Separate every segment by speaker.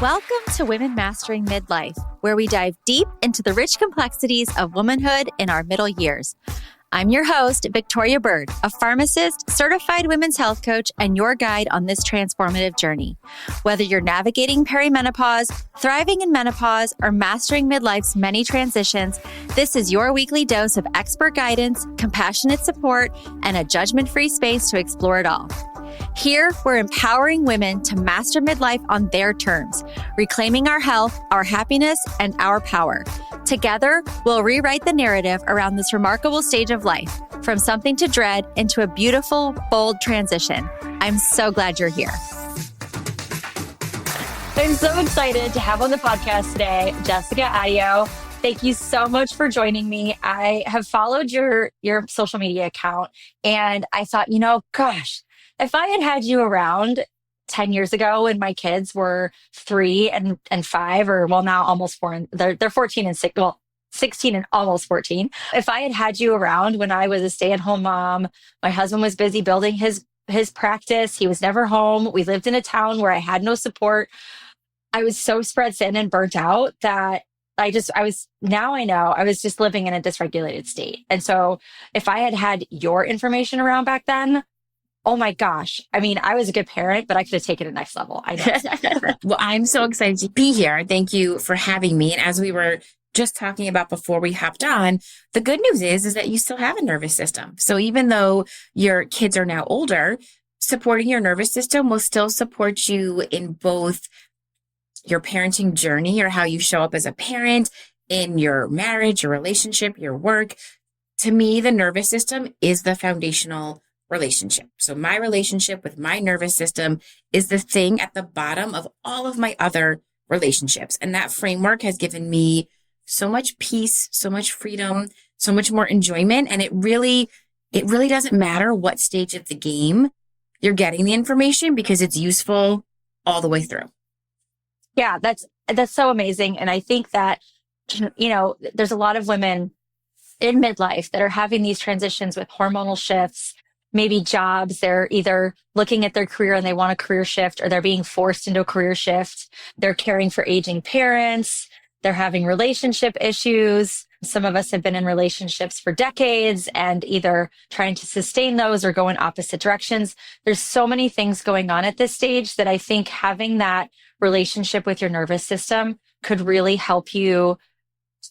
Speaker 1: Welcome to Women Mastering Midlife, where we dive deep into the rich complexities of womanhood in our middle years. I'm your host, Victoria Bird, a pharmacist, certified women's health coach, and your guide on this transformative journey. Whether you're navigating perimenopause, thriving in menopause, or mastering midlife's many transitions, this is your weekly dose of expert guidance, compassionate support, and a judgment-free space to explore it all. Here, we're empowering women to master midlife on their terms, reclaiming our health, our happiness, and our power. Together, we'll rewrite the narrative around this remarkable stage of life, from something to dread into a beautiful, bold transition. I'm so glad you're here. I'm so excited to have on the podcast today, Jessica Addeo. Thank you so much for joining me. I have followed your social media account, and I thought, gosh, if I had had you around 10 years ago when my kids were 3 and 5, or now almost 4, and they're 14 and 6, 16 and almost 14. If I had had you around when I was a stay-at-home mom, my husband was busy building his practice. He was never home. We lived in a town where I had no support. I was so spread thin and burnt out that I was just living in a dysregulated state. And so if I had had your information around back then, oh my gosh. I mean, I was a good parent, but I could have taken it next level. I know.
Speaker 2: Well, I'm so excited to be here. Thank you for having me. And as we were just talking about before we hopped on, the good news is that you still have a nervous system. So even though your kids are now older, supporting your nervous system will still support you in both your parenting journey, or how you show up as a parent, in your marriage, your relationship, your work. To me, the nervous system is the foundational relationship. So my relationship with my nervous system is the thing at the bottom of all of my other relationships. And that framework has given me so much peace, so much freedom, so much more enjoyment. And it really doesn't matter what stage of the game you're getting the information, because it's useful all the way through.
Speaker 1: Yeah, that's so amazing. And I think that, there's a lot of women in midlife that are having these transitions with hormonal shifts, maybe jobs. They're either looking at their career and they want a career shift, or they're being forced into a career shift. They're caring for aging parents. They're having relationship issues. Some of us have been in relationships for decades and either trying to sustain those or go in opposite directions. There's so many things going on at this stage that I think having that relationship with your nervous system could really help you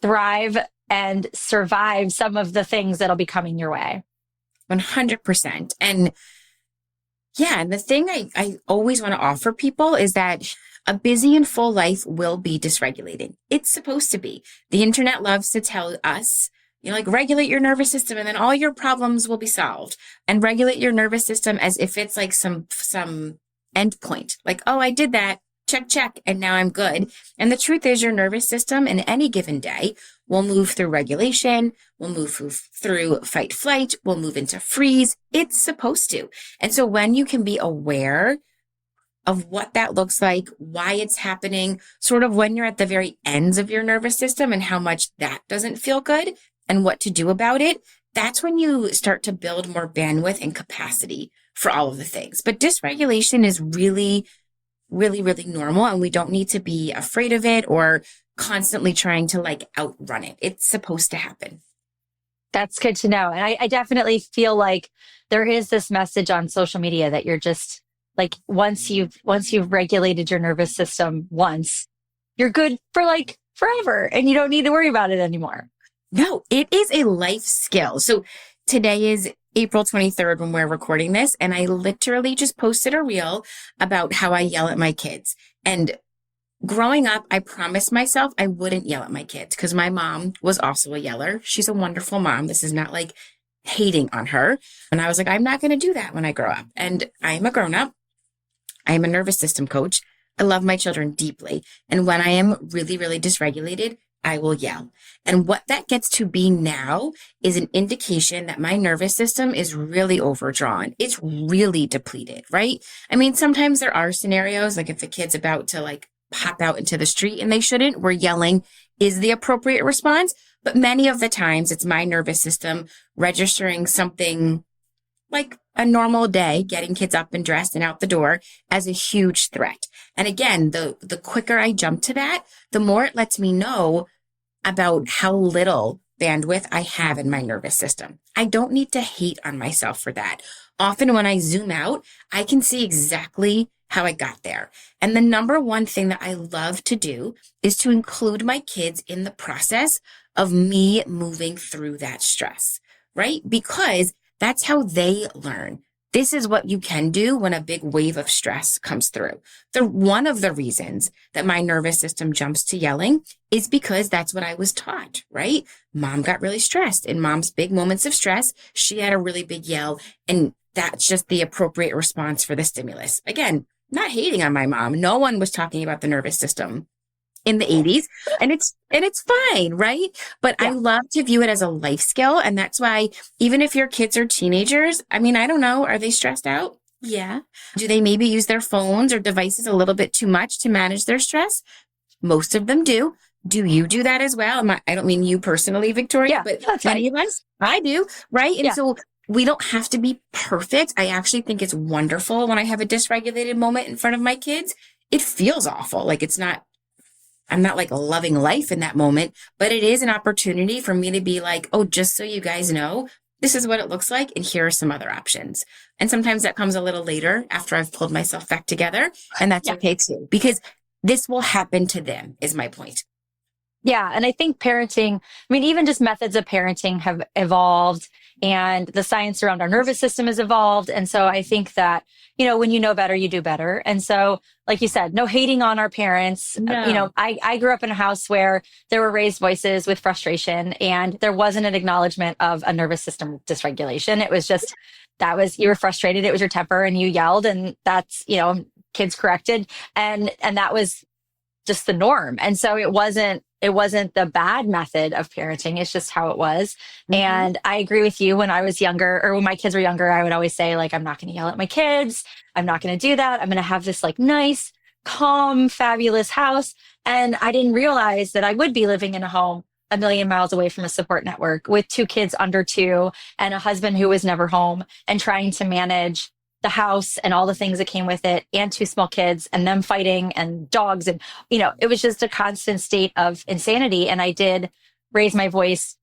Speaker 1: thrive and survive some of the things that'll be coming your way.
Speaker 2: 100%. And yeah, and the thing I always want to offer people is that a busy and full life will be dysregulating. It's supposed to be. The internet loves to tell us, regulate your nervous system and then all your problems will be solved. And regulate your nervous system as if it's like some end point. Like, oh, I did that. Check, and now I'm good. And the truth is, your nervous system in any given day will move through regulation, will move through fight flight, will move into freeze. It's supposed to. And so when you can be aware of what that looks like, why it's happening, sort of when you're at the very ends of your nervous system and how much that doesn't feel good and what to do about it, that's when you start to build more bandwidth and capacity for all of the things. But dysregulation is really normal, and we don't need to be afraid of it or constantly trying to outrun it. It's supposed to happen.
Speaker 1: That's good to know. And I definitely feel like there is this message on social media that you're just once you've regulated your nervous system once, you're good for forever and you don't need to worry about it anymore.
Speaker 2: No, it is a life skill. So today is April 23rd when we're recording this, and I literally just posted a reel about how I yell at my kids. And growing up, I promised myself I wouldn't yell at my kids because my mom was also a yeller. She's a wonderful mom. This is not hating on her. And I was like, I'm not going to do that when I grow up. And I am a grown-up. I am a nervous system coach. I love my children deeply. And when I am really, really dysregulated, I will yell. And what that gets to be now is an indication that my nervous system is really overdrawn. It's really depleted, right? I mean, sometimes there are scenarios, if the kid's about to pop out into the street and they shouldn't, where yelling is the appropriate response. But many of the times it's my nervous system registering something a normal day, getting kids up and dressed and out the door, as a huge threat. And again, the quicker I jump to that, the more it lets me know about how little bandwidth I have in my nervous system. I don't need to hate on myself for that. Often when I zoom out, I can see exactly how I got there. And the number one thing that I love to do is to include my kids in the process of me moving through that stress, right? Because that's how they learn. This is what you can do when a big wave of stress comes through. One of the reasons that my nervous system jumps to yelling is because that's what I was taught, right? Mom got really stressed. In mom's big moments of stress, she had a really big yell, and that's just the appropriate response for the stimulus. Again, not hating on my mom. No one was talking about the nervous system in the 80s, and it's fine, right? But yeah. I love to view it as a life skill. And that's why even if your kids are teenagers, I mean, I don't know, are they stressed out? Yeah. Do they maybe use their phones or devices a little bit too much to manage their stress? Most of them do. Do you do that as well? I don't mean you personally, Victoria, but many of us, I do, right? And so we don't have to be perfect. I actually think it's wonderful when I have a dysregulated moment in front of my kids. It feels awful. Like I'm not like loving life in that moment, but it is an opportunity for me to be like, oh, just so you guys know, this is what it looks like. And here are some other options. And sometimes that comes a little later after I've pulled myself back together. And that's okay too, because this will happen to them is my point.
Speaker 1: Yeah. And I think parenting, I mean, even just methods of parenting have evolved, and the science around our nervous system has evolved. And so I think that, when you know better, you do better. And so, like you said, no hating on our parents. No. I grew up in a house where there were raised voices with frustration, and there wasn't an acknowledgement of a nervous system dysregulation. It was just, you were frustrated. It was your temper and you yelled, and that's, kids corrected. And that was just the norm. And so it wasn't the bad method of parenting. It's just how it was. Mm-hmm. And I agree with you. When I was younger, or when my kids were younger, I would always say, like, I'm not going to yell at my kids. I'm not going to do that. I'm going to have this like nice, calm, fabulous house. And I didn't realize that I would be living in a home a million miles away from a support network with 2 kids under 2 and a husband who was never home, and trying to manage the house and all the things that came with it, and 2 small kids and them fighting and dogs. And, it was just a constant state of insanity. And I did raise my voice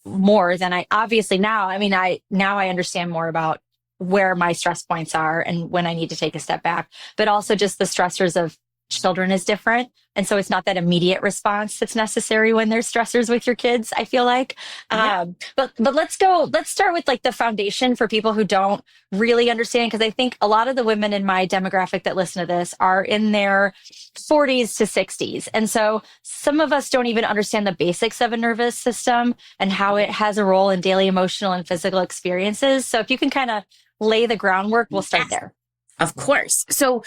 Speaker 1: more than I obviously now. I mean, now I understand more about where my stress points are and when I need to take a step back, but also just the stressors of children is different. And so it's not that immediate response that's necessary when there's stressors with your kids, I feel like. Yeah. But let's start with like the foundation for people who don't really understand. Because I think a lot of the women in my demographic that listen to this are in their 40s to 60s. And so some of us don't even understand the basics of a nervous system and how it has a role in daily emotional and physical experiences. So if you can kind of lay the groundwork, we'll start there.
Speaker 2: Of course. So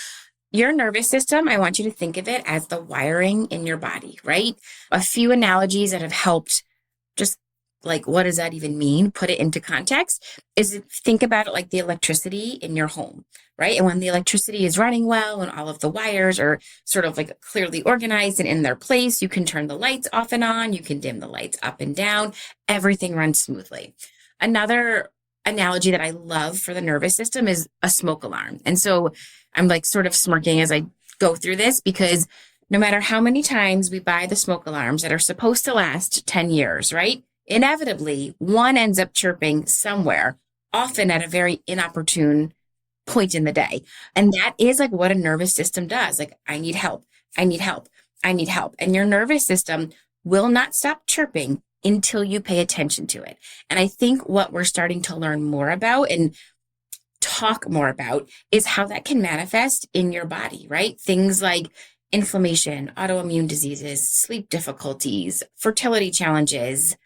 Speaker 2: your nervous system, I want you to think of it as the wiring in your body, right? A few analogies that have helped, just like, what does that even mean? Put it into context is, think about it like the electricity in your home, right? And when the electricity is running well and all of the wires are sort of like clearly organized and in their place, you can turn the lights off and on, you can dim the lights up and down, everything runs smoothly. Another analogy that I love for the nervous system is a smoke alarm. And so I'm like sort of smirking as I go through this, because no matter how many times we buy the smoke alarms that are supposed to last 10 years, right? Inevitably, one ends up chirping somewhere, often at a very inopportune point in the day. And that is like what a nervous system does. Like, I need help. I need help. I need help. And your nervous system will not stop chirping until you pay attention to it. And I think what we're starting to learn more about and talk more about is how that can manifest in your body, right? Things like inflammation, autoimmune diseases, sleep difficulties, fertility challenges.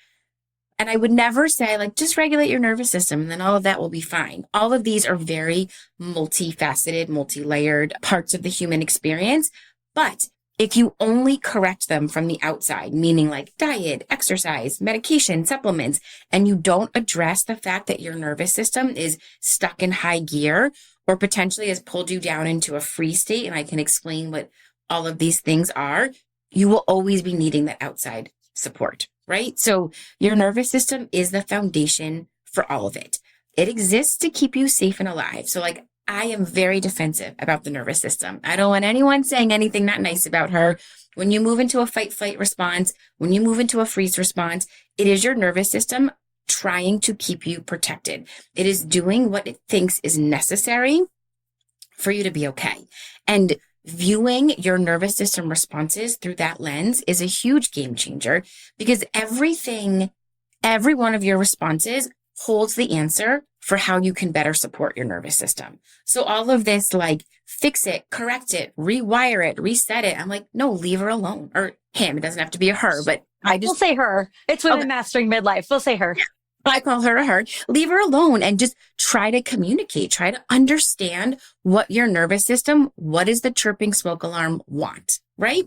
Speaker 2: And I would never say, like, just regulate your nervous system and then all of that will be fine. All of these are very multifaceted, multi-layered parts of the human experience. But if you only correct them from the outside, meaning like diet, exercise, medication, supplements, and you don't address the fact that your nervous system is stuck in high gear or potentially has pulled you down into a freeze state, and I can explain what all of these things are, you will always be needing that outside support, right? So your nervous system is the foundation for all of it. It exists to keep you safe and alive. So like, I am very defensive about the nervous system. I don't want anyone saying anything not nice about her. When you move into a fight, flight response, when you move into a freeze response, it is your nervous system trying to keep you protected. It is doing what it thinks is necessary for you to be okay. And viewing your nervous system responses through that lens is a huge game changer, because every one of your responses holds the answer for how you can better support your nervous system. So all of this, like, fix it, correct it, rewire it, reset it. I'm like, no, leave her alone. Or him. It doesn't have to be a her, but
Speaker 1: We'll say her. It's women mastering midlife. We'll say her.
Speaker 2: I call her a her. Leave her alone and just try to communicate. Try to understand what your nervous system, what does the chirping smoke alarm want, right?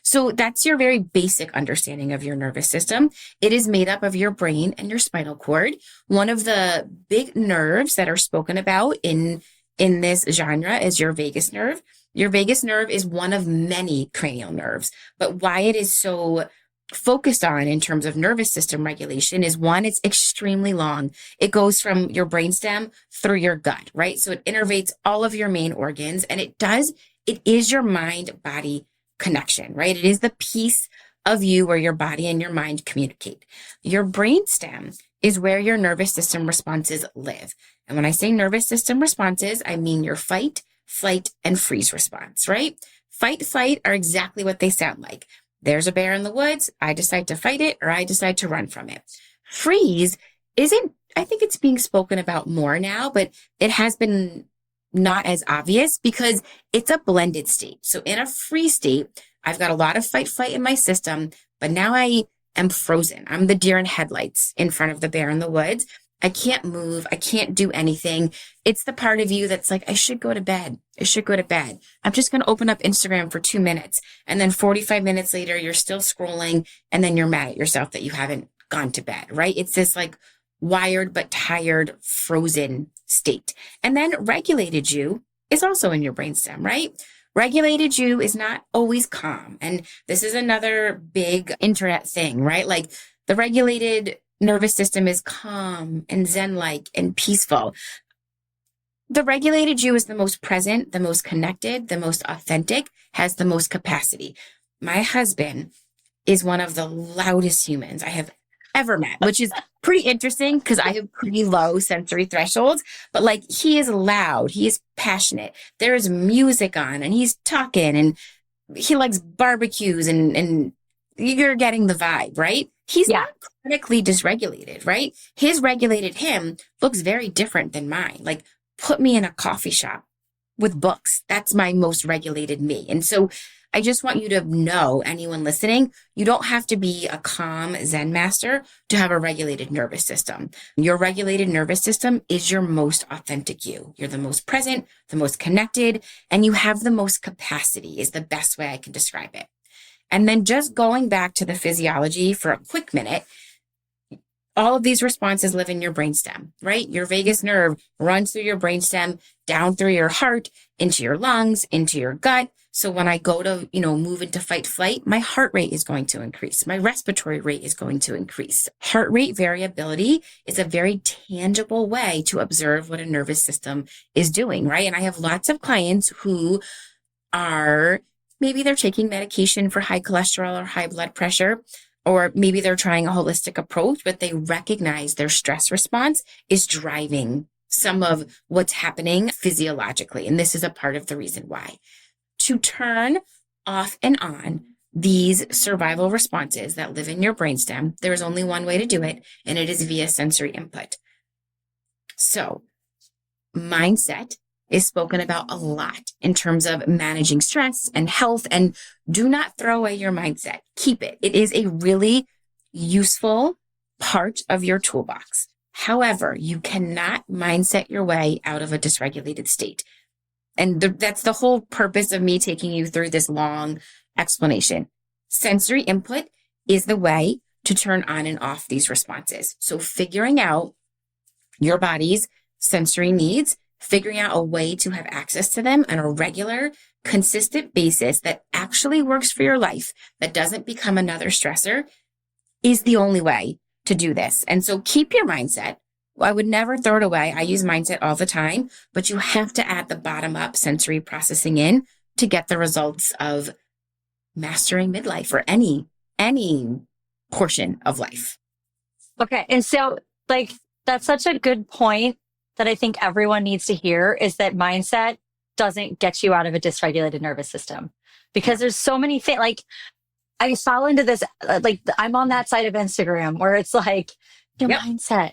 Speaker 2: So that's your very basic understanding of your nervous system. It is made up of your brain and your spinal cord. One of the big nerves that are spoken about in this genre is your vagus nerve. Your vagus nerve is one of many cranial nerves, but why it is so focused on in terms of nervous system regulation is, one, it's extremely long. It goes from your brainstem through your gut, right? So it innervates all of your main organs, and it is your mind-body connection, right? It is the piece of you where your body and your mind communicate. Your brainstem is where your nervous system responses live. And when I say nervous system responses, I mean your fight, flight, and freeze response, right? Fight, flight are exactly what they sound like. There's a bear in the woods. I decide to fight it, or I decide to run from it. Freeze I think it's being spoken about more now, but it has been not as obvious because it's a blended state. So in a freeze state, I've got a lot of fight, flight in my system, but now I am frozen. I'm the deer in headlights in front of the bear in the woods. I can't move. I can't do anything. It's the part of you that's like, I should go to bed. I should go to bed. I'm just going to open up Instagram for 2 minutes. And then 45 minutes later, you're still scrolling. And then you're mad at yourself that you haven't gone to bed, right? It's this like wired but tired, frozen state. And then regulated you is also in your brainstem, right? Regulated you is not always calm. And this is another big internet thing, right? Like the regulated nervous system is calm and zen-like and peaceful. The regulated you is the most present, the most connected, the most authentic, has the most capacity. My husband is one of the loudest humans I have ever met, which is pretty interesting because I have pretty low sensory thresholds, but like he is loud, he is passionate. There is music on and he's talking and he likes barbecues and you're getting the vibe, right? He's not chronically dysregulated, right? His regulated him looks very different than mine. Like, put me in a coffee shop with books. That's my most regulated me. And so I just want you to know, anyone listening, you don't have to be a calm Zen master to have a regulated nervous system. Your regulated nervous system is your most authentic you. You're the most present, the most connected, and you have the most capacity is the best way I can describe it. And then just going back to the physiology for a quick minute, all of these responses live in your brainstem, right? Your vagus nerve runs through your brainstem, down through your heart, into your lungs, into your gut. So when I go to, move into fight flight, my heart rate is going to increase. My respiratory rate is going to increase. Heart rate variability is a very tangible way to observe what a nervous system is doing, right? And I have lots of clients who maybe they're taking medication for high cholesterol or high blood pressure, or maybe they're trying a holistic approach, but they recognize their stress response is driving some of what's happening physiologically. And this is a part of the reason why. To turn off and on these survival responses that live in your brainstem, there's only one way to do it, and it is via sensory input. So mindset is spoken about a lot in terms of managing stress and health, and do not throw away your mindset. Keep it. It is a really useful part of your toolbox. However, you cannot mindset your way out of a dysregulated state. And that's the whole purpose of me taking you through this long explanation. Sensory input is the way to turn on and off these responses. So figuring out your body's sensory needs, figuring out a way to have access to them on a regular, consistent basis that actually works for your life, that doesn't become another stressor, is the only way to do this. And so keep your mindset, I would never throw it away. I use mindset all the time, but you have to add the bottom up sensory processing in to get the results of mastering midlife or any portion of life.
Speaker 1: Okay. And so like, that's such a good point that I think everyone needs to hear is that mindset doesn't get you out of a dysregulated nervous system because there's so many things like I fall into this, like I'm on that side of Instagram where it's like your mindset.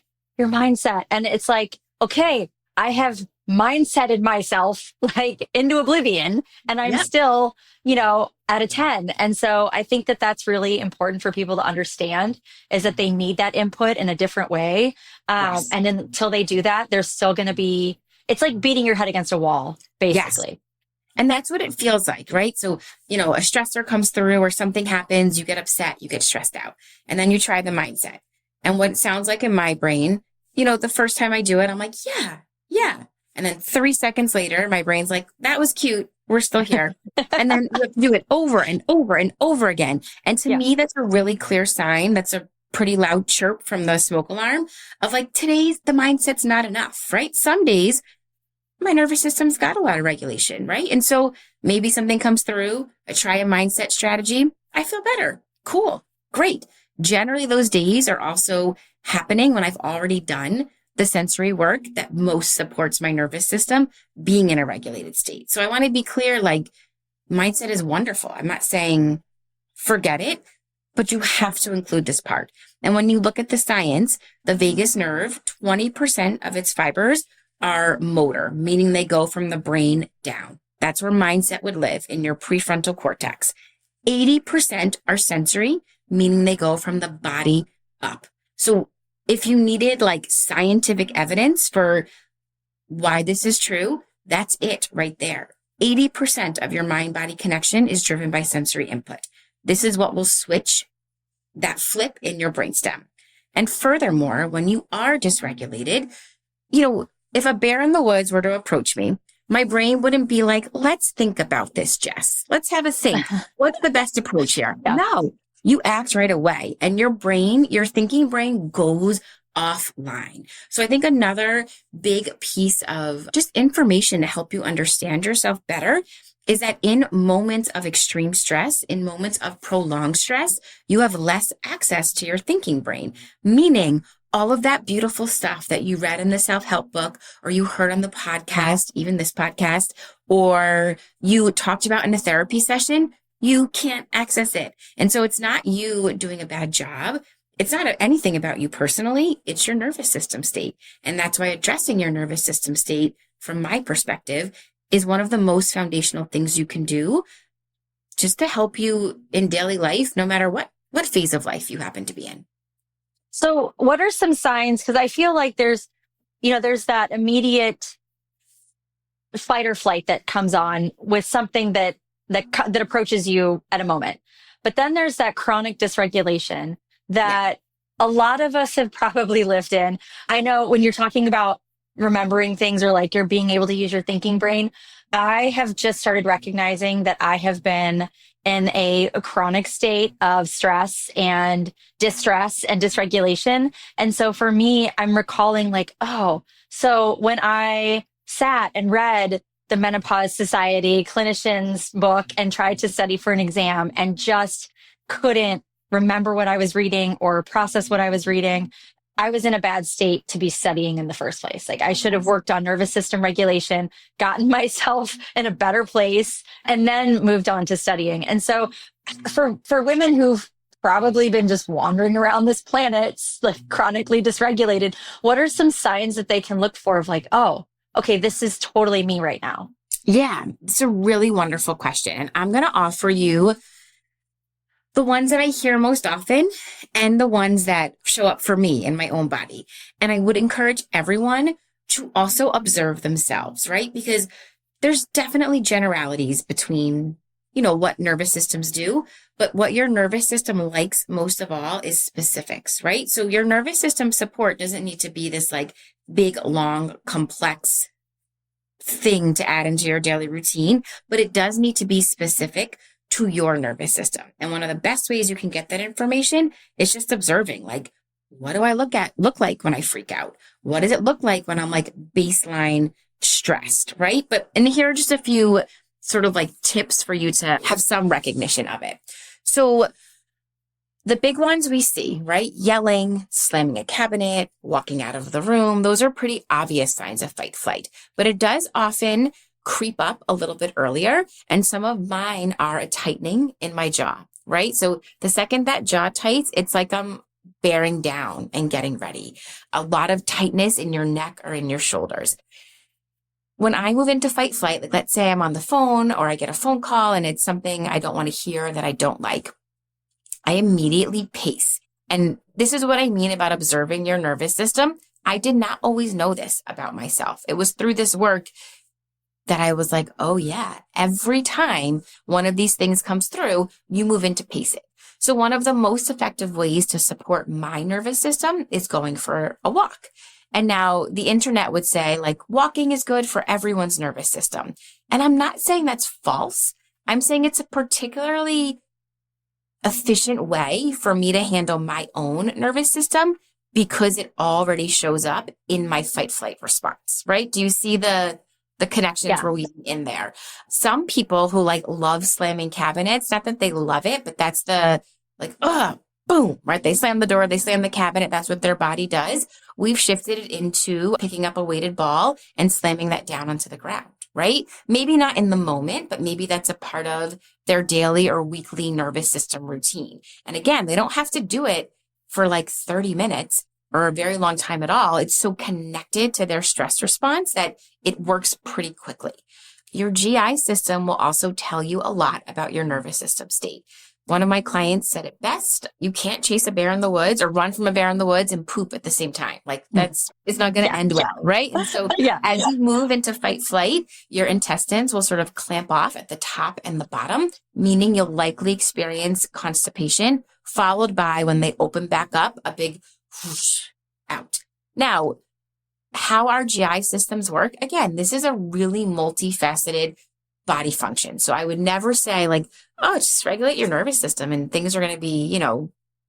Speaker 1: And it's like, okay, I have mindseted myself like into oblivion and I'm still, at a 10. And so I think that that's really important for people to understand is that they need that input in a different way. And until they do that, there's still going to be, it's like beating your head against a wall, basically.
Speaker 2: Yes. And that's what it feels like, right? So, a stressor comes through or something happens, you get upset, you get stressed out, and then you try the mindset. And what it sounds like in my brain, the first time I do it, I'm like, yeah. And then 3 seconds later, my brain's like, that was cute. We're still here. And then you have to do it over and over and over again. And to me, that's a really clear sign. That's a pretty loud chirp from the smoke alarm of like, today's the mindset's not enough, right? Some days my nervous system's got a lot of regulation, right? And so maybe something comes through, I try a mindset strategy, I feel better. Cool. Great. Generally, those days are also happening when I've already done the sensory work that most supports my nervous system being in a regulated state. So I want to be clear, like mindset is wonderful. I'm not saying forget it, but you have to include this part. And when you look at the science, the vagus nerve, 20% of its fibers are motor, meaning they go from the brain down. That's where mindset would live in your prefrontal cortex. 80% are sensory, meaning they go from the body up. So if you needed like scientific evidence for why this is true, that's it right there. 80% of your mind-body connection is driven by sensory input. This is what will switch that flip in your brainstem. And furthermore, when you are dysregulated, if a bear in the woods were to approach me, my brain wouldn't be like, let's think about this, Jess. Let's have a think. What's the best approach here? Yeah. No, you act right away. And your thinking brain goes offline. So I think another big piece of just information to help you understand yourself better is that in moments of extreme stress, in moments of prolonged stress, you have less access to your thinking brain, meaning all of that beautiful stuff that you read in the self-help book or you heard on the podcast, even this podcast, or you talked about in a therapy session, you can't access it. And so it's not you doing a bad job. It's not anything about you personally. It's your nervous system state. And that's why addressing your nervous system state, from my perspective, is one of the most foundational things you can do just to help you in daily life, no matter what phase of life you happen to be in.
Speaker 1: So what are some signs? Because I feel like there's that immediate fight or flight that comes on with something that approaches you at a moment. But then there's that chronic dysregulation that a lot of us have probably lived in. I know when you're talking about remembering things or like you're being able to use your thinking brain, I have just started recognizing that I have been in a chronic state of stress and distress and dysregulation. And so for me, I'm recalling like, so when I sat and read the Menopause Society clinician's book and tried to study for an exam and just couldn't remember what I was reading or process what I was reading, I was in a bad state to be studying in the first place. Like I should have worked on nervous system regulation, gotten myself in a better place, and then moved on to studying. And so for women who've probably been just wandering around this planet, like chronically dysregulated, what are some signs that they can look for of like, oh, okay, this is totally me right now?
Speaker 2: Yeah, it's a really wonderful question. And I'm going to offer you the ones that I hear most often and the ones that show up for me in my own body. And I would encourage everyone to also observe themselves, right? Because there's definitely generalities between, what nervous systems do, but what your nervous system likes most of all is specifics, right? So your nervous system support doesn't need to be this like big, long, complex thing to add into your daily routine, but it does need to be specific to your nervous system. And one of the best ways you can get that information is just observing, like, what do I look like when I freak out? What does it look like when I'm like baseline stressed, right? And here are just a few sort of like tips for you to have some recognition of it. So the big ones we see, right? Yelling, slamming a cabinet, walking out of the room. Those are pretty obvious signs of fight flight, but it does often creep up a little bit earlier. And some of mine are a tightening in my jaw, right? So the second that jaw tights, it's like I'm bearing down and getting ready. A lot of tightness in your neck or in your shoulders. When I move into fight flight, like let's say I'm on the phone or I get a phone call and it's something I don't want to hear that I don't like, I immediately pace. And this is what I mean about observing your nervous system. I did not always know this about myself. It was through this work that I was like, oh yeah, every time one of these things comes through, you move into pacing. So one of the most effective ways to support my nervous system is going for a walk. And now the internet would say like walking is good for everyone's nervous system. And I'm not saying that's false. I'm saying it's a particularly efficient way for me to handle my own nervous system because it already shows up in my fight flight response, right? Do you see the connections we're weaving in there? Some people who like love slamming cabinets, not that they love it, but that's the like, boom, right? They slam the door, they slam the cabinet. That's what their body does. We've shifted it into picking up a weighted ball and slamming that down onto the ground, right? Maybe not in the moment, but maybe that's a part of their daily or weekly nervous system routine. And again, they don't have to do it for like 30 minutes or a very long time at all. It's so connected to their stress response that it works pretty quickly. Your GI system will also tell you a lot about your nervous system state. One of my clients said it best. You can't chase a bear in the woods or run from a bear in the woods and poop at the same time. Like it's not going to end well, right? And so as you move into fight flight, your intestines will sort of clamp off at the top and the bottom, meaning you'll likely experience constipation, followed by when they open back up, a big whoosh out. Now, how our GI systems work, again, this is a really multifaceted body function. So I would never say like, oh, just regulate your nervous system and things are going to be,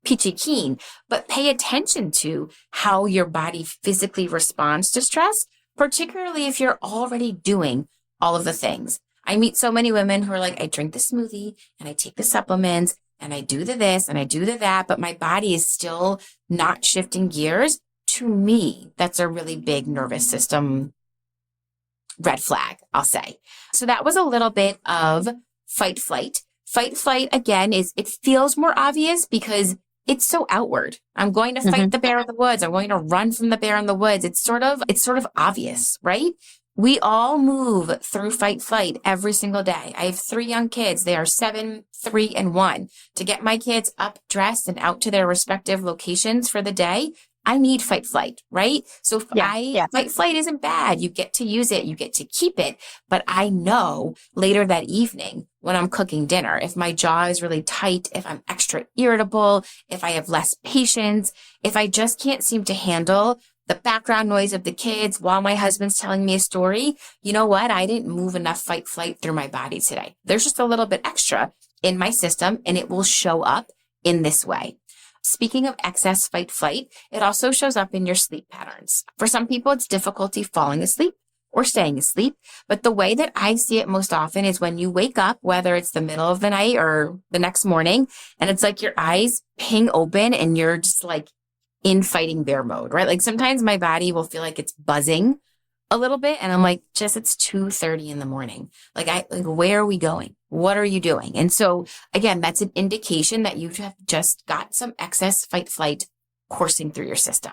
Speaker 2: peachy keen, but pay attention to how your body physically responds to stress, particularly if you're already doing all of the things. I meet so many women who are like, I drink the smoothie and I take the supplements and I do the this and I do the that, but my body is still not shifting gears. To me, that's a really big nervous system red flag, I'll say. So that was a little bit of fight flight. Fight flight, again, it feels more obvious because it's so outward. I'm going to fight the bear in the woods. I'm going to run from the bear in the woods. It's sort of obvious, right? We all move through fight flight every single day. I have 3 young kids. They are 7, 3, and 1. To get my kids up, dressed, and out to their respective locations for the day, I need fight flight, right? So fight flight isn't bad. You get to use it. You get to keep it. But I know later that evening when I'm cooking dinner, if my jaw is really tight, if I'm extra irritable, if I have less patience, if I just can't seem to handle the background noise of the kids while my husband's telling me a story, you know what? I didn't move enough fight flight through my body today. There's just a little bit extra in my system and it will show up in this way. Speaking of excess fight flight, it also shows up in your sleep patterns. For some people, it's difficulty falling asleep or staying asleep. But the way that I see it most often is when you wake up, whether it's the middle of the night or the next morning, and it's like your eyes ping open and you're just like in fighting bear mode, right? Like sometimes my body will feel like it's buzzing a little bit. And I'm like, Jess, it's 2:30 in the morning. Like where are we going? What are you doing? And so again, that's an indication that you have just got some excess fight flight coursing through your system.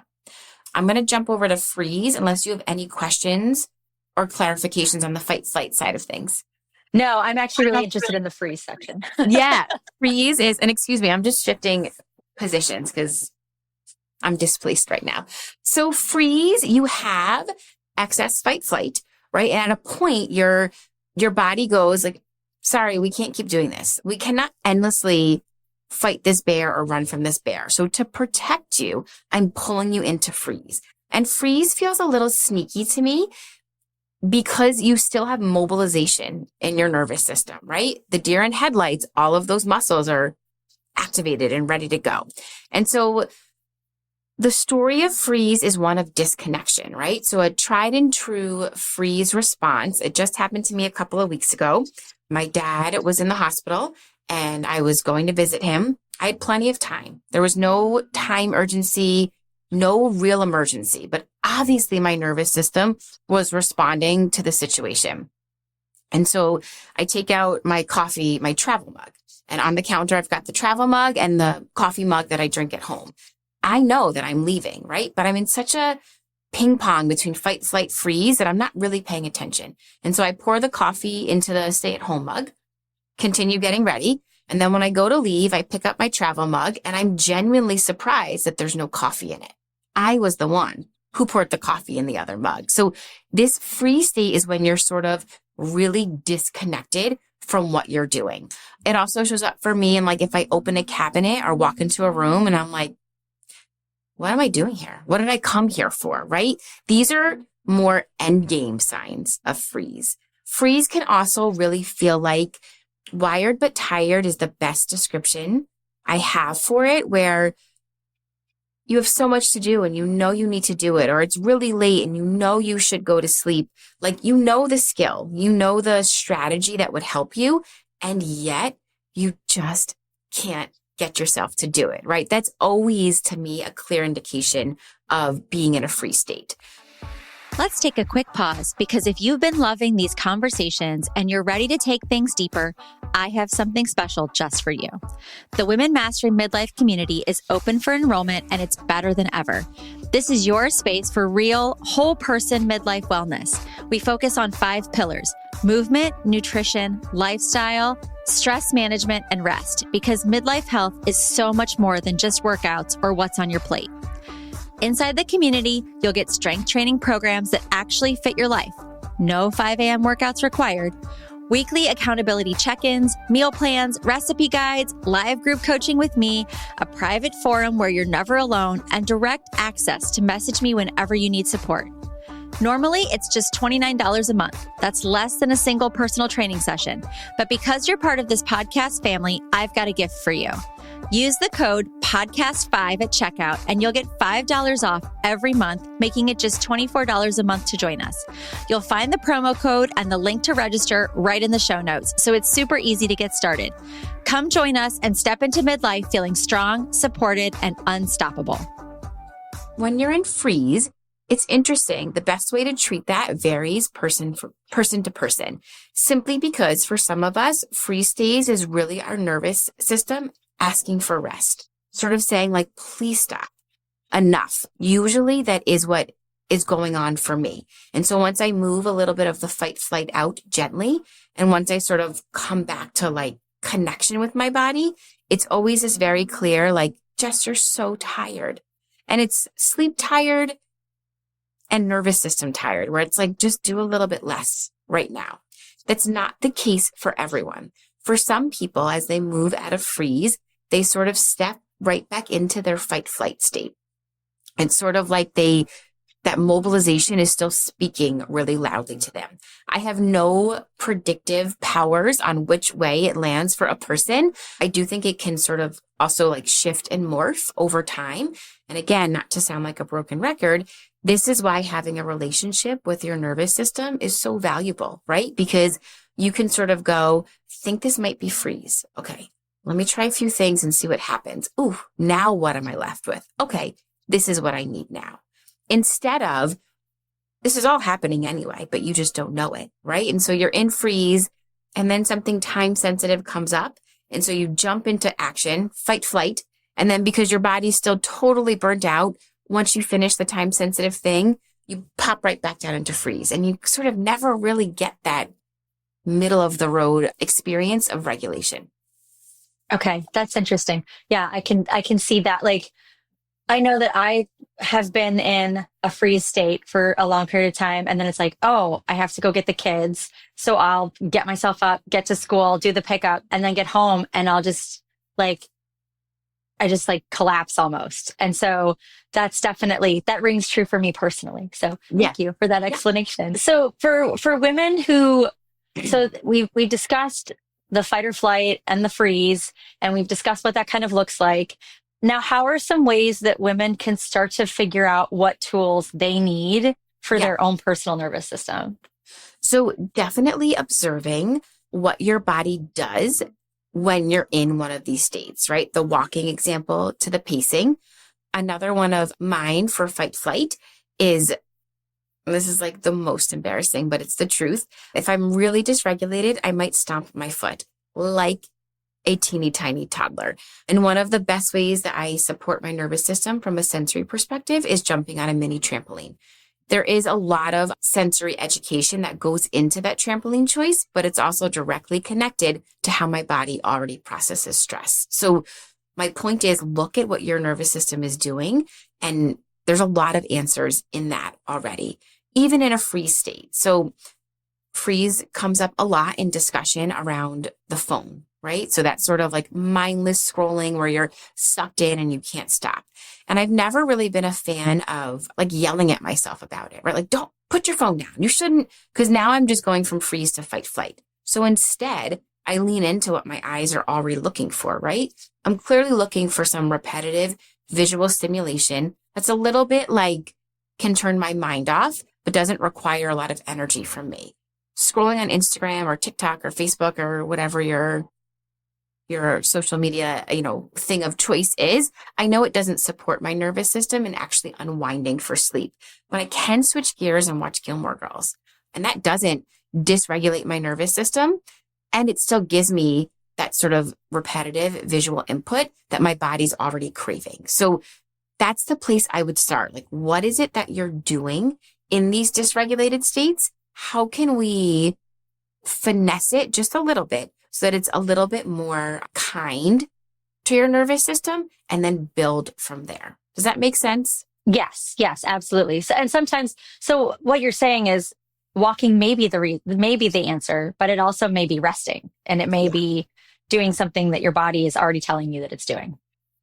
Speaker 2: I'm going to jump over to freeze unless you have any questions or clarifications on the fight flight side of things.
Speaker 1: No, I'm actually really interested in the freeze section.
Speaker 2: Yeah. Freeze is, and excuse me, I'm just shifting positions because I'm displaced right now. So freeze, you have excess fight flight, right? And at a point, your body goes like, sorry, we can't keep doing this. We cannot endlessly fight this bear or run from this bear. So to protect you, I'm pulling you into freeze. And freeze feels a little sneaky to me because you still have mobilization in your nervous system, right? The deer in headlights, all of those muscles are activated and ready to go. And so The story of freeze is one of disconnection, right? So a tried and true freeze response. It just happened to me a couple of weeks ago. My dad was in the hospital and I was going to visit him. I had plenty of time. There was no time urgency, no real emergency, but obviously my nervous system was responding to the situation. And so I take out my coffee, my travel mug, and on the counter, I've got the travel mug and the coffee mug that I drink at home. I know that I'm leaving, right? But I'm in such a ping pong between fight, flight, freeze that I'm not really paying attention. And so I pour the coffee into the stay at home mug, continue getting ready. And then when I go to leave, I pick up my travel mug and I'm genuinely surprised that there's no coffee in it. I was the one who poured the coffee in the other mug. So this freeze state is when you're sort of really disconnected from what you're doing. It also shows up for me in like if I open a cabinet or walk into a room and I'm like, what am I doing here? What did I come here for, right? These are more end game signs of freeze. Freeze can also really feel like wired but tired is the best description I have for it, where you have so much to do and you know you need to do it, or it's really late and you know you should go to sleep. Like, you know the skill, you know the strategy that would help you, and yet you just can't get yourself to do it, right? That's always, to me, a clear indication of being in a freeze state.
Speaker 1: Let's take a quick pause, because if you've been loving these conversations and you're ready to take things deeper, I have something special just for you. The Women Mastering Midlife community is open for enrollment, and it's better than ever. This is your space for real, whole person midlife wellness. We focus on 5 pillars: movement, nutrition, lifestyle, stress management, and rest, because midlife health is so much more than just workouts or what's on your plate. Inside the community, you'll get strength training programs that actually fit your life. No 5 a.m. workouts required. Weekly accountability check-ins, meal plans, recipe guides, live group coaching with me, a private forum where you're never alone, and direct access to message me whenever you need support. Normally, it's just $29 a month. That's less than a single personal training session. But because you're part of this podcast family, I've got a gift for you. Use the code PODCAST5 at checkout and you'll get $5 off every month, making it just $24 a month to join us. You'll find the promo code and the link to register right in the show notes, so it's super easy to get started. Come join us and step into midlife feeling strong, supported, and unstoppable.
Speaker 2: When you're in freeze, it's interesting. The best way to treat that varies person to person, simply because for some of us, freeze stays is really our nervous system asking for rest, sort of saying like, please stop, enough. Usually that is what is going on for me. And so once I move a little bit of the fight flight out gently, and once I sort of come back to like connection with my body, it's always this very clear, like, Jess, you're so tired. And it's sleep tired and nervous system tired, where it's like, just do a little bit less right now. That's not the case for everyone. For some people, as they move out of freeze, they sort of step right back into their fight flight state. It's sort of like that mobilization is still speaking really loudly to them. I have no predictive powers on which way it lands for a person. I do think it can sort of also like shift and morph over time. And again, not to sound like a broken record, this is why having a relationship with your nervous system is so valuable, right? Because you can sort of go, think this might be freeze. Okay, let me try a few things and see what happens. Ooh, now what am I left with? Okay, this is what I need now. Instead of, this is all happening anyway, but you just don't know it, right? And so you're in freeze, and then something time sensitive comes up. And so you jump into action, fight, flight. And then because your body's still totally burnt out, once you finish the time sensitive thing, you pop right back down into freeze. And you sort of never really get that middle of the road experience of regulation.
Speaker 1: Okay, that's interesting. Yeah, I can see that. Like, I know that I have been in a freeze state for a long period of time. And then it's like, oh, I have to go get the kids. So I'll get myself up, get to school, do the pickup, and then get home. And I just collapse almost. And so that's definitely, that rings true for me personally. So thank you for that explanation. So for women who, so we've discussed the fight or flight and the freeze, and we've discussed what that kind of looks like. Now, how are some ways that women can start to figure out what tools they need for
Speaker 2: Yeah.
Speaker 1: their own personal nervous system?
Speaker 2: So definitely observing what your body does when you're in one of these states, right? The walking example to the pacing. Another one of mine for fight flight is, this is like the most embarrassing, but it's the truth. If I'm really dysregulated, I might stomp my foot like a teeny tiny toddler. And one of the best ways that I support my nervous system from a sensory perspective is jumping on a mini trampoline. There is a lot of sensory education that goes into that trampoline choice, but it's also directly connected to how my body already processes stress. So my point is, look at what your nervous system is doing. And there's a lot of answers in that already, even in a freeze state. So freeze comes up a lot in discussion around the phone, right? So that's sort of like mindless scrolling where you're sucked in and you can't stop. And I've never really been a fan of like yelling at myself about it, right? Like, don't put your phone down. You shouldn't, because now I'm just going from freeze to fight flight. So instead, I lean into what my eyes are already looking for, right? I'm clearly looking for some repetitive visual stimulation that's a little bit like can turn my mind off, but doesn't require a lot of energy from me. Scrolling on Instagram or TikTok or Facebook or whatever your social media, thing of choice is, I know it doesn't support my nervous system and actually unwinding for sleep, but I can switch gears and watch Gilmore Girls. And that doesn't dysregulate my nervous system. And it still gives me that sort of repetitive visual input that my body's already craving. So that's the place I would start. Like, what is it that you're doing in these dysregulated states? How can we finesse it just a little bit so that it's a little bit more kind to your nervous system and then build from there? Does that make sense?
Speaker 1: Yes, yes, absolutely. So, and sometimes, so what you're saying is walking may be the answer, but it also may be resting, and it may be doing something that your body is already telling you that it's doing.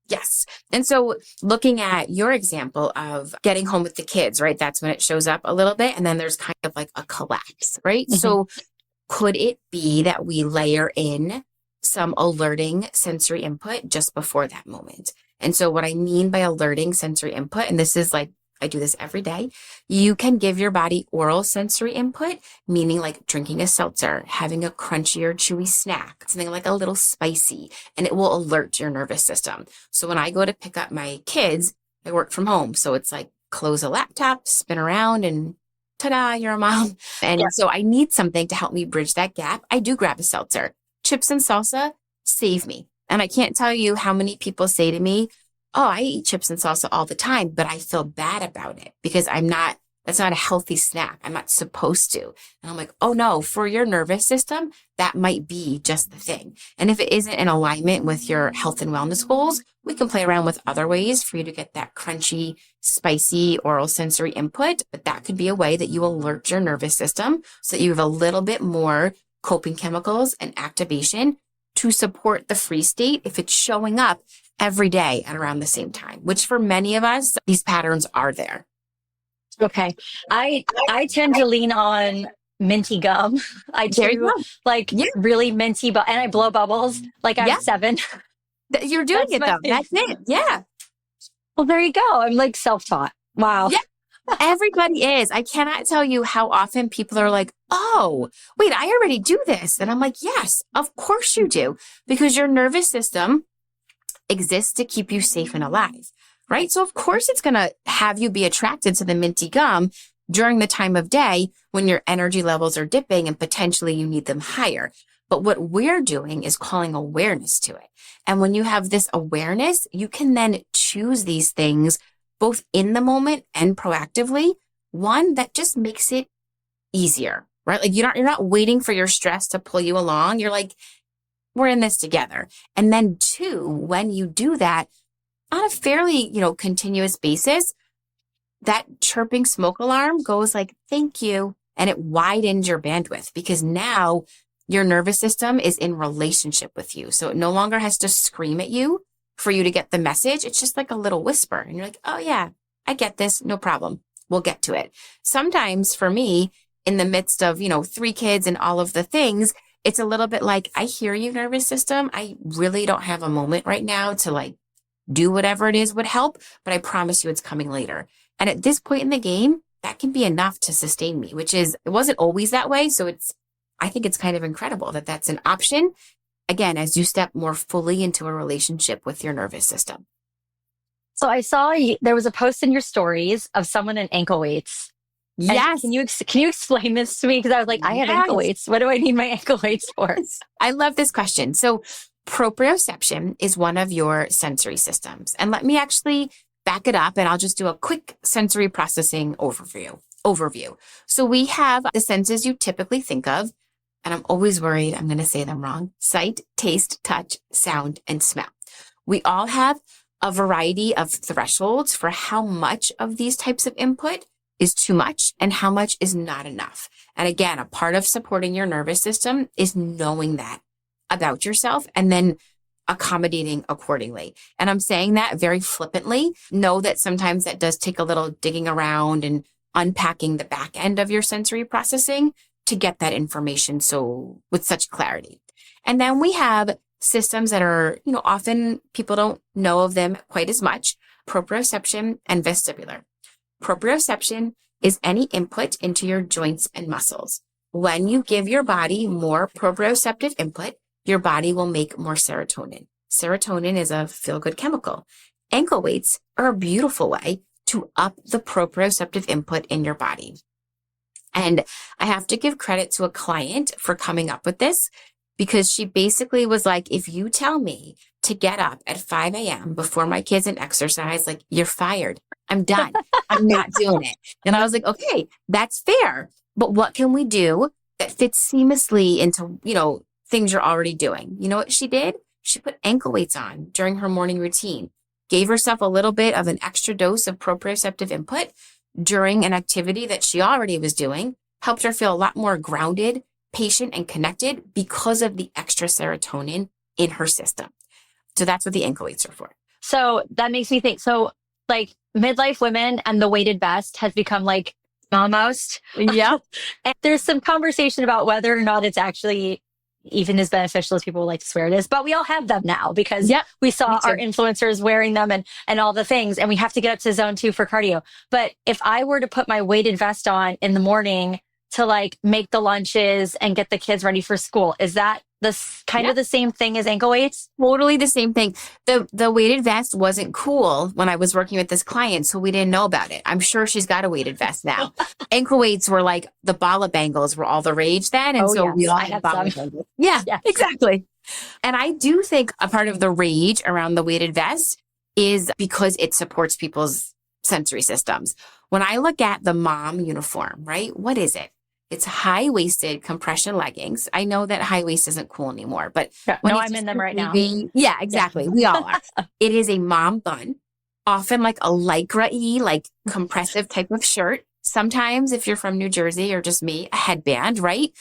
Speaker 2: Yes. And so looking at your example of getting home with the kids, right? That's when it shows up a little bit. And then there's kind of like a collapse, right?
Speaker 1: Mm-hmm.
Speaker 2: So could it be that we layer in some alerting sensory input just before that moment? And so what I mean by alerting sensory input, and this is like, I do this every day, you can give your body oral sensory input, meaning like drinking a seltzer, having a crunchy or chewy snack, something like a little spicy, and it will alert your nervous system. So when I go to pick up my kids, I work from home. So it's like close a laptop, spin around, and ta-da, you're a mom. And so I need something to help me bridge that gap. I do grab a seltzer. Chips and salsa save me. And I can't tell you how many people say to me, oh, I eat chips and salsa all the time, but I feel bad about it because that's not a healthy snack. I'm not supposed to. And I'm like, oh no, for your nervous system, that might be just the thing. And if it isn't in alignment with your health and wellness goals, we can play around with other ways for you to get that crunchy, spicy oral sensory input. But that could be a way that you alert your nervous system so that you have a little bit more coping chemicals and activation to support the free state if it's showing up every day at around the same time, which for many of us, these patterns are there.
Speaker 1: Okay. I tend to lean on minty gum. I do really minty, and I blow bubbles like I'm 7.
Speaker 2: You're doing it though. That's it. Yeah.
Speaker 1: Well, there you go. I'm like self-taught. Wow.
Speaker 2: Yeah. Everybody is. I cannot tell you how often people are like, oh, wait, I already do this. And I'm like, yes, of course you do, because your nervous system exists to keep you safe and alive, right? So of course it's going to have you be attracted to the minty gum during the time of day when your energy levels are dipping and potentially you need them higher. But what we're doing is calling awareness to it. And when you have this awareness, you can then choose these things both in the moment and proactively. One, that just makes it easier, right? Like you're not waiting for your stress to pull you along. You're like, we're in this together. And then 2, when you do that on a fairly, continuous basis, that chirping smoke alarm goes like, thank you. And it widens your bandwidth because now your nervous system is in relationship with you. So it no longer has to scream at you for you to get the message. It's just like a little whisper. And you're like, oh yeah, I get this. No problem. We'll get to it. Sometimes for me, in the midst of, 3 kids and all of the things, it's a little bit like, I hear you, nervous system. I really don't have a moment right now to do whatever it is would help, but I promise you it's coming later. And at this point in the game, that can be enough to sustain me, it wasn't always that way. So I think it's kind of incredible that that's an option. Again, as you step more fully into a relationship with your nervous system.
Speaker 1: So I saw there was a post in your stories of someone in ankle weights.
Speaker 2: Yes.
Speaker 1: And can you explain this to me? Because I was like, I have ankle weights. What do I need my ankle weights for?
Speaker 2: I love this question. So proprioception is one of your sensory systems. And let me actually back it up and I'll just do a quick sensory processing overview. So we have the senses you typically think of, and I'm always worried I'm going to say them wrong: sight, taste, touch, sound, and smell. We all have a variety of thresholds for how much of these types of input is too much and how much is not enough. And again, a part of supporting your nervous system is knowing that about yourself and then accommodating accordingly. And I'm saying that very flippantly. Know that sometimes that does take a little digging around and unpacking the back end of your sensory processing to get that information with such clarity. And then we have systems that are, often people don't know of them quite as much: proprioception and vestibular. Proprioception is any input into your joints and muscles. When you give your body more proprioceptive input, your body will make more serotonin. Serotonin is a feel-good chemical. Ankle weights are a beautiful way to up the proprioceptive input in your body. And I have to give credit to a client for coming up with this, because she basically was like, if you tell me to get up at 5 a.m. before my kids and exercise, like, you're fired. I'm done. I'm not doing it. And I was like, okay, that's fair. But what can we do that fits seamlessly into, things you're already doing? You know what she did? She put ankle weights on during her morning routine, gave herself a little bit of an extra dose of proprioceptive input during an activity that she already was doing, helped her feel a lot more grounded, patient, and connected because of the extra serotonin in her system. So that's what the ankle weights are for.
Speaker 1: So that makes me think. So like midlife women and the weighted vest has become like almost.
Speaker 2: Yeah.
Speaker 1: And there's some conversation about whether or not it's actually even as beneficial as people would like to swear it is. But we all have them now because we saw our influencers wearing them and all the things. And we have to get up to zone 2 for cardio. But if I were to put my weighted vest on in the morning to like make the lunches and get the kids ready for school, is that this kind of the same thing as ankle weights?
Speaker 2: Totally the same thing. The weighted vest wasn't cool when I was working with this client, so we didn't know about it. I'm sure she's got a weighted vest now. Ankle weights were like the bala bangles were all the rage then. And we all had bala bangles. Yeah, exactly. And I do think a part of the rage around the weighted vest is because it supports people's sensory systems. When I look at the mom uniform, right? What is it? It's high-waisted compression leggings. I know that high waist isn't cool anymore, but
Speaker 1: I'm in them right now.
Speaker 2: Yeah, exactly. We all are. It is a mom bun, often like a lycra-y, like compressive type of shirt. Sometimes if you're from New Jersey or just me, a headband, right?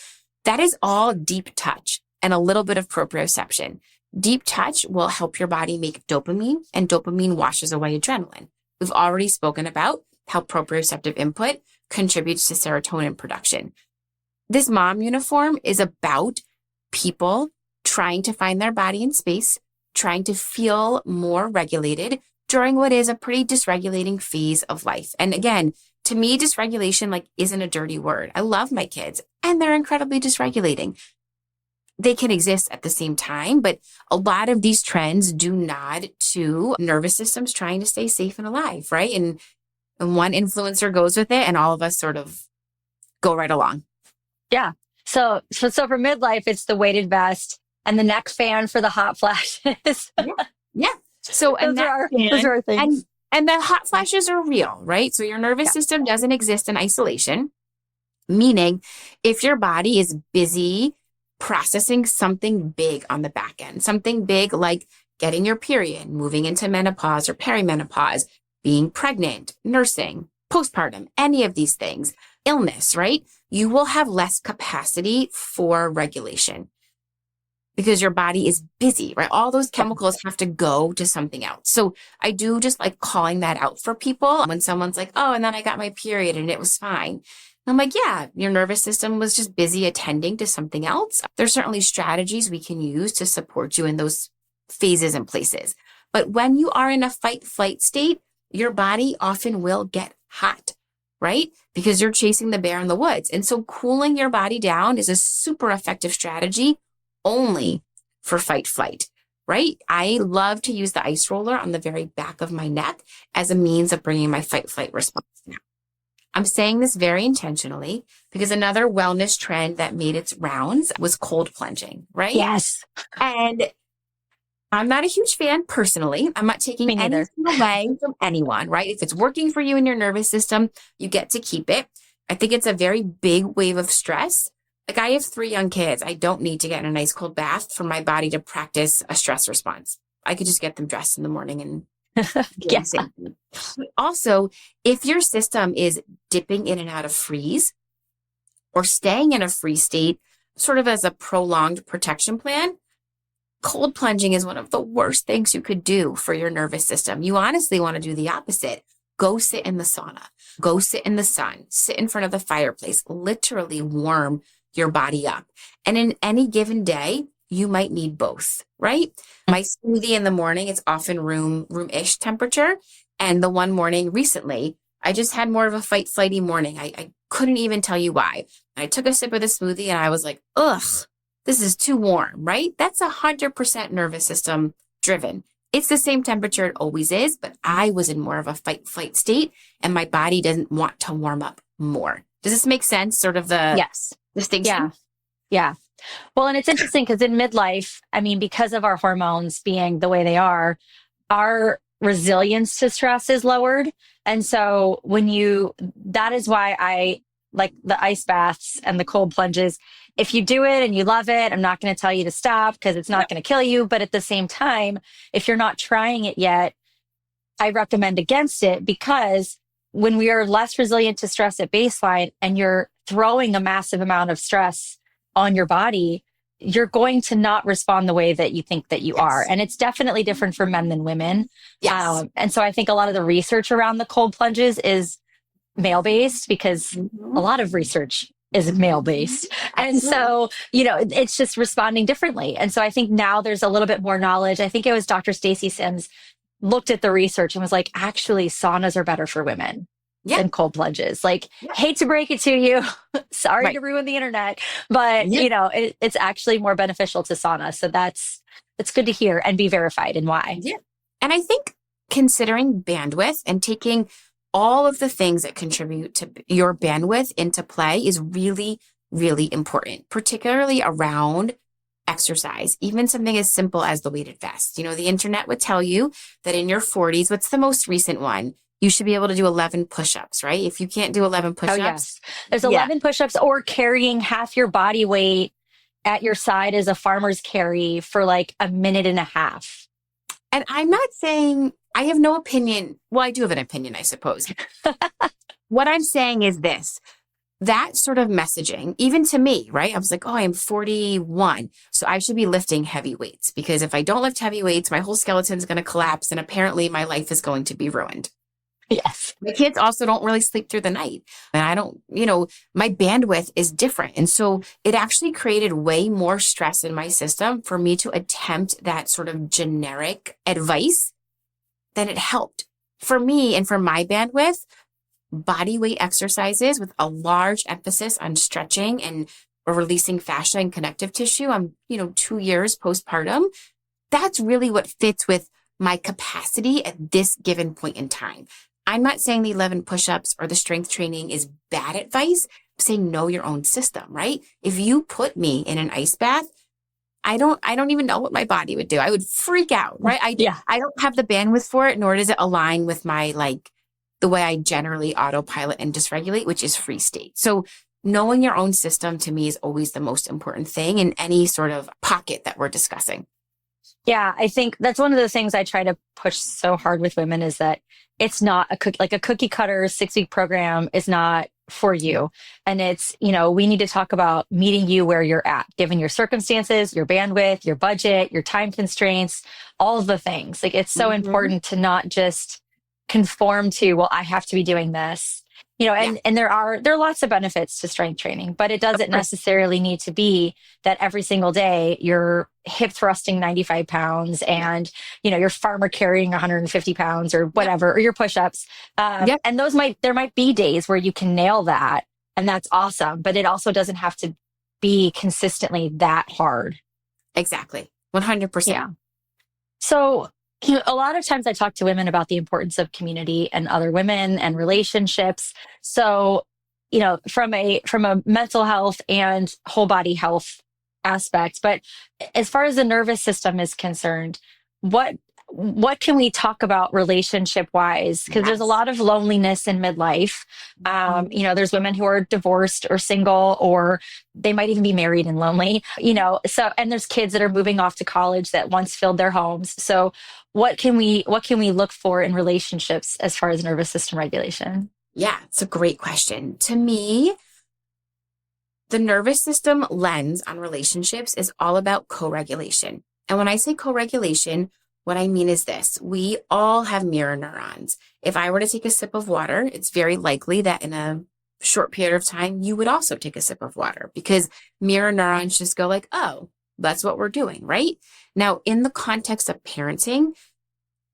Speaker 2: That is all deep touch and a little bit of proprioception. Deep touch will help your body make dopamine, and dopamine washes away adrenaline. We've already spoken about how proprioceptive input contributes to serotonin production. This mom uniform is about people trying to find their body in space, trying to feel more regulated during what is a pretty dysregulating phase of life. And again, to me, dysregulation isn't a dirty word. I love my kids and they're incredibly dysregulating. They can exist at the same time, but a lot of these trends do nod to nervous systems trying to stay safe and alive, right? And one influencer goes with it and all of us sort of go right along.
Speaker 1: Yeah. So for midlife, it's the weighted vest and the neck fan for the hot flashes.
Speaker 2: Yeah. So
Speaker 1: those are our things.
Speaker 2: And the hot flashes are real, right? So your nervous system doesn't exist in isolation, meaning if your body is busy processing something big on the back end, something big like getting your period, moving into menopause or perimenopause, being pregnant, nursing, postpartum, any of these things, illness, right? You will have less capacity for regulation because your body is busy, right? All those chemicals have to go to something else. So I do just like calling that out for people when someone's like, oh, and then I got my period and it was fine. I'm like, yeah, your nervous system was just busy attending to something else. There's certainly strategies we can use to support you in those phases and places. But when you are in a fight flight state, your body often will get hot, right? Because you're chasing the bear in the woods. And so cooling your body down is a super effective strategy only for fight flight, right? I love to use the ice roller on the very back of my neck as a means of bringing my fight flight response down. I'm saying this very intentionally because another wellness trend that made its rounds was cold plunging, right?
Speaker 1: Yes.
Speaker 2: And I'm not a huge fan personally. I'm not taking anything away from anyone, right? If it's working for you and your nervous system, you get to keep it. I think it's a very big wave of stress. Like I have 3 young kids. I don't need to get in a nice cold bath for my body to practice a stress response. I could just get them dressed in the morning and
Speaker 1: Yeah.
Speaker 2: Also, if your system is dipping in and out of freeze or staying in a freeze state, sort of as a prolonged protection plan, cold plunging is one of the worst things you could do for your nervous system. You honestly want to do the opposite. Go sit in the sauna, go sit in the sun, sit in front of the fireplace, literally warm your body up. And in any given day, you might need both, right? My smoothie in the morning, it's often room-ish temperature. And the one morning recently, I just had more of a fight flighty morning. I couldn't even tell you why. I took a sip of the smoothie and I was like, ugh, this is too warm, right? That's 100% nervous system driven. It's the same temperature it always is, but I was in more of a fight flight state and my body doesn't want to warm up more. Does this make sense? Sort of the distinction?
Speaker 1: Yeah. Well, and it's interesting because in midlife, I mean, because of our hormones being the way they are, our resilience to stress is lowered. And so that is why I like the ice baths and the cold plunges. If you do it and you love it, I'm not going to tell you to stop because it's not going to kill you. But at the same time, if you're not trying it yet, I recommend against it because when we are less resilient to stress at baseline and you're throwing a massive amount of stress on your body, you're going to not respond the way that you think that you are. And it's definitely different for men than women.
Speaker 2: Yes.
Speaker 1: And so I think a lot of the research around the cold plunges is male-based because a lot of research is male-based. And so, it's just responding differently. And so I think now there's a little bit more knowledge. I think it was Dr. Stacy Sims looked at the research and was like, actually, saunas are better for women than cold plunges. Like, hate to break it to you. Sorry to ruin the internet, but it's actually more beneficial to sauna. So that's good to hear and be verified and why.
Speaker 2: Yeah. And I think considering bandwidth and taking all of the things that contribute to your bandwidth into play is really, really important, particularly around exercise, even something as simple as the weighted vest. The internet would tell you that in your 40s, what's the most recent one? You should be able to do 11 push-ups, right? If you can't do 11 push-ups.
Speaker 1: Oh, yes. There's 11 push-ups or carrying half your body weight at your side as a farmer's carry for like a minute and a half.
Speaker 2: And I'm not saying I have no opinion. Well, I do have an opinion, I suppose. What I'm saying is this. That sort of messaging, even to me, right? I was like, oh, I'm 41. So I should be lifting heavy weights because if I don't lift heavy weights, my whole skeleton is going to collapse and apparently my life is going to be ruined.
Speaker 1: Yes.
Speaker 2: My kids also don't really sleep through the night. And I don't, my bandwidth is different. And so it actually created way more stress in my system for me to attempt that sort of generic advice than it helped. For me and for my bandwidth, body weight exercises with a large emphasis on stretching and releasing fascia and connective tissue. I'm, 2 years postpartum. That's really what fits with my capacity at this given point in time. I'm not saying the 11 push-ups or the strength training is bad advice. I'm saying know your own system, right? If you put me in an ice bath, I don't even know what my body would do. I would freak out, right? I don't have the bandwidth for it, nor does it align with my, the way I generally autopilot and dysregulate, which is free state. So knowing your own system to me is always the most important thing in any sort of pocket that we're discussing.
Speaker 1: Yeah, I think that's one of the things I try to push so hard with women is that it's not a cookie cutter 6-week program is not for you. And it's, we need to talk about meeting you where you're at, given your circumstances, your bandwidth, your budget, your time constraints, all of the things. Like it's so important to not just conform to, well, I have to be doing this. And there are lots of benefits to strength training, but it doesn't necessarily need to be that every single day you're hip thrusting 95 pounds and, you're farmer carrying 150 pounds or whatever, or your push-ups. And there might be days where you can nail that, and that's awesome, but it also doesn't have to be consistently that hard.
Speaker 2: Exactly. 100%.
Speaker 1: Yeah. So, a lot of times I talk to women about the importance of community and other women and relationships. So, from a mental health and whole body health aspect, but as far as the nervous system is concerned, what can we talk about relationship wise? Because there's a lot of loneliness in midlife. There's women who are divorced or single, or they might even be married and lonely, and there's kids that are moving off to college that once filled their homes. So what can we look for in relationships as far as nervous system regulation?
Speaker 2: Yeah, it's a great question. To me, the nervous system lens on relationships is all about co-regulation. And when I say co-regulation, what I mean is this: we all have mirror neurons. If I were to take a sip of water, it's very likely that in a short period of time, you would also take a sip of water, because mirror neurons just go like, oh, that's what we're doing, right? Now, in the context of parenting,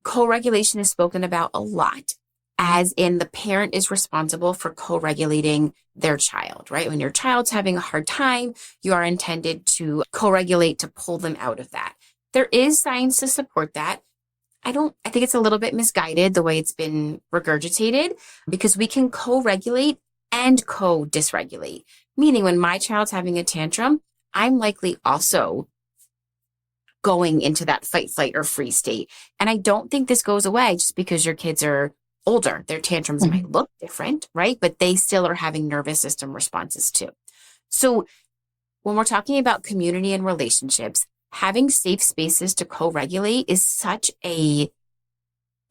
Speaker 2: co-regulation is spoken about a lot, as in the parent is responsible for co-regulating their child, right? When your child's having a hard time, you are intended to co-regulate to pull them out of that. There is science to support that. I think it's a little bit misguided the way it's been regurgitated, because we can co-regulate and co-dysregulate. Meaning when my child's having a tantrum, I'm likely also going into that fight, flight, or freeze state. And I don't think this goes away just because your kids are older. Their tantrums might look different, right? But they still are having nervous system responses too. So when we're talking about community and relationships, having safe spaces to co-regulate is such a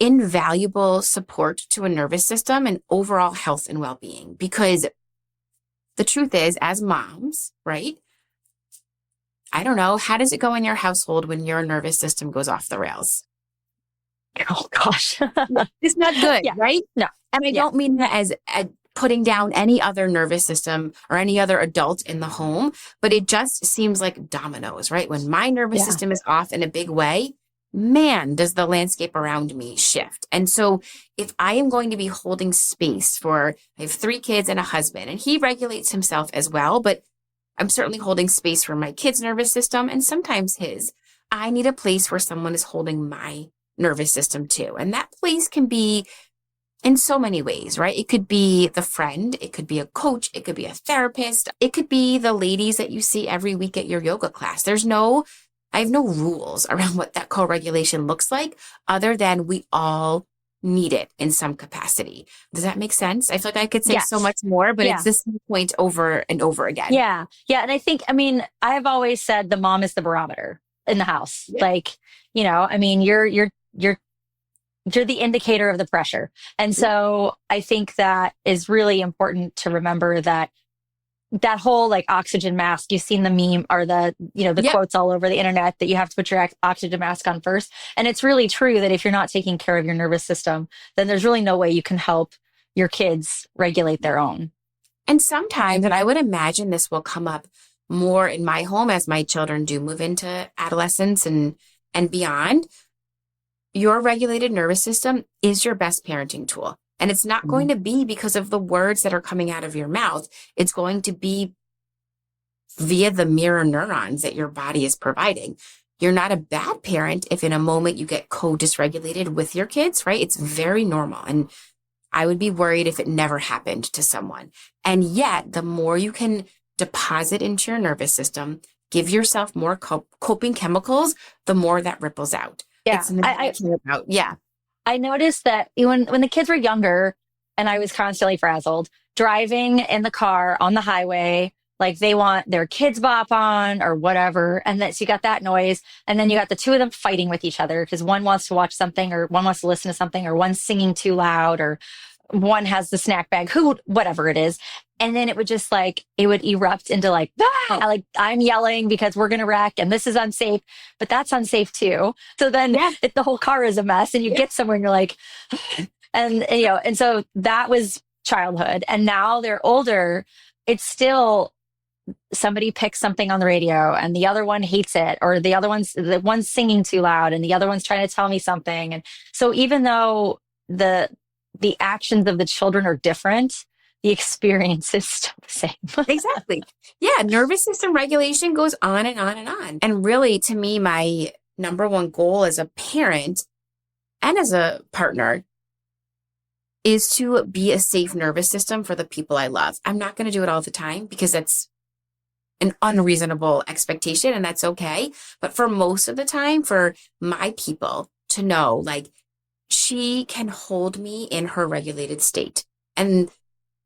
Speaker 2: invaluable support to a nervous system and overall health and well-being. Because the truth is, as moms, right? I don't know, how does it go in your household when your nervous system goes off the rails?
Speaker 1: Oh gosh.
Speaker 2: It's not good, right?
Speaker 1: No.
Speaker 2: And I don't mean that as putting down any other nervous system or any other adult in the home, but it just seems like dominoes, right? When my nervous system is off in a big way, man, does the landscape around me shift. And so if I am going to be holding space for, I have 3 kids and a husband, and he regulates himself as well, but I'm certainly holding space for my kid's nervous system and sometimes his. I need a place where someone is holding my nervous system too. And that place can be in so many ways, right? It could be the friend, it could be a coach, it could be a therapist, it could be the ladies that you see every week at your yoga class. I have no rules around what that co-regulation looks like, other than we all need it in some capacity. Does that make sense? I feel like I could say so much more, but it's the same point over and over again.
Speaker 1: Yeah. Yeah. And I have always said the mom is the barometer in the house. Yeah. Like, you're the indicator of the pressure. And so I think that is really important to remember that whole like oxygen mask, you've seen the meme or the quotes all over the internet that you have to put your oxygen mask on first. And it's really true that if you're not taking care of your nervous system, then there's really no way you can help your kids regulate their own.
Speaker 2: And sometimes, and I would imagine this will come up more in my home as my children do move into adolescence and beyond, your regulated nervous system is your best parenting tool. And it's not going to be because of the words that are coming out of your mouth. It's going to be via the mirror neurons that your body is providing. You're not a bad parent if in a moment you get co-dysregulated with your kids, right? It's very normal. And I would be worried if it never happened to someone. And yet, the more you can deposit into your nervous system, give yourself more coping chemicals, the more that ripples out.
Speaker 1: Yeah. I noticed that when the kids were younger and I was constantly frazzled, driving in the car on the highway, like they want their Kids Bop on or whatever. And then so you got that noise. And then you got the two of them fighting with each other because one wants to watch something or one wants to listen to something or one's singing too loud or one has the snack bag, whatever it is. And then it would just it would erupt into like I'm yelling because we're going to wreck and this is unsafe, but that's unsafe too. So then the whole car is a mess and you get somewhere and you're like, and so that was childhood and now they're older, it's still somebody picks something on the radio and the other one hates it, or the one's singing too loud and the other one's trying to tell me something. And so even though the actions of the children are different, the experience is still the same.
Speaker 2: Exactly. Yeah. Nervous system regulation goes on and on and on. And really, to me, my number one goal as a parent and as a partner is to be a safe nervous system for the people I love. I'm not going to do it all the time because that's an unreasonable expectation, and that's okay. But for most of the time, for my people to know, like, she can hold me in her regulated state. And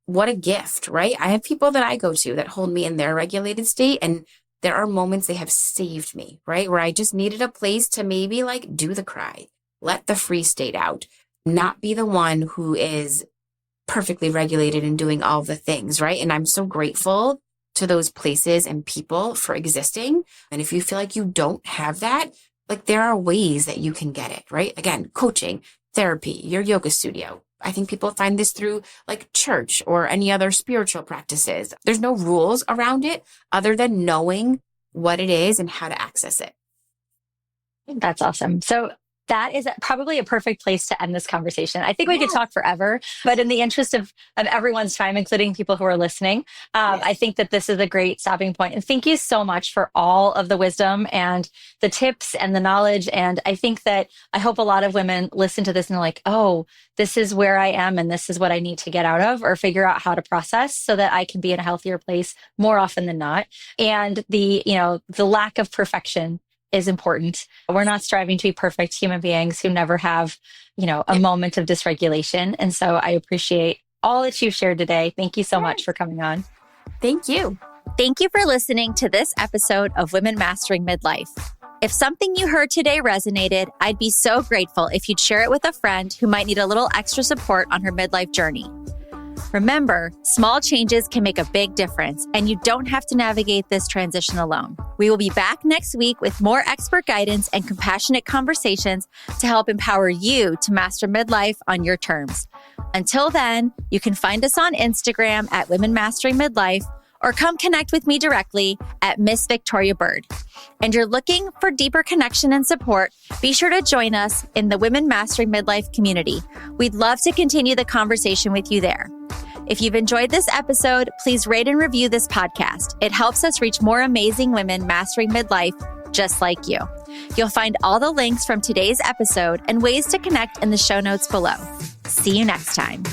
Speaker 2: what a gift, right? I have people that I go to that hold me in their regulated state, and there are moments they have saved me, right? Where I just needed a place to maybe like do the cry, let the free state out, not be the one who is perfectly regulated and doing all the things, right? And I'm so grateful to those places and people for existing. And if you feel like you don't have that, like there are ways that you can get it, right? Again, coaching, therapy, your yoga studio. I think people find this through like church or any other spiritual practices. There's no rules around it other than knowing what it is and how to access it.
Speaker 1: That's awesome. So that is probably a perfect place to end this conversation. I think we could talk forever, but in the interest of everyone's time, including people who are listening, I think that this is a great stopping point. And thank you so much for all of the wisdom and the tips and the knowledge. And I think that I hope a lot of women listen to this and are like, oh, this is where I am and this is what I need to get out of or figure out how to process so that I can be in a healthier place more often than not. And the lack of perfection is important. We're not striving to be perfect human beings who never have, a moment of dysregulation. And so I appreciate all that you've shared today. Thank you so much for coming on.
Speaker 2: Thank you.
Speaker 1: Thank you for listening to this episode of Women Mastering Midlife. If something you heard today resonated, I'd be so grateful if you'd share it with a friend who might need a little extra support on her midlife journey. Remember, small changes can make a big difference, and you don't have to navigate this transition alone. We will be back next week with more expert guidance and compassionate conversations to help empower you to master midlife on your terms. Until then, you can find us on Instagram at Women Mastering Midlife, or come connect with me directly at Miss Victoria Bird. And you're looking for deeper connection and support, be sure to join us in the Women Mastering Midlife community. We'd love to continue the conversation with you there. If you've enjoyed this episode, please rate and review this podcast. It helps us reach more amazing women mastering midlife just like you. You'll find all the links from today's episode and ways to connect in the show notes below. See you next time.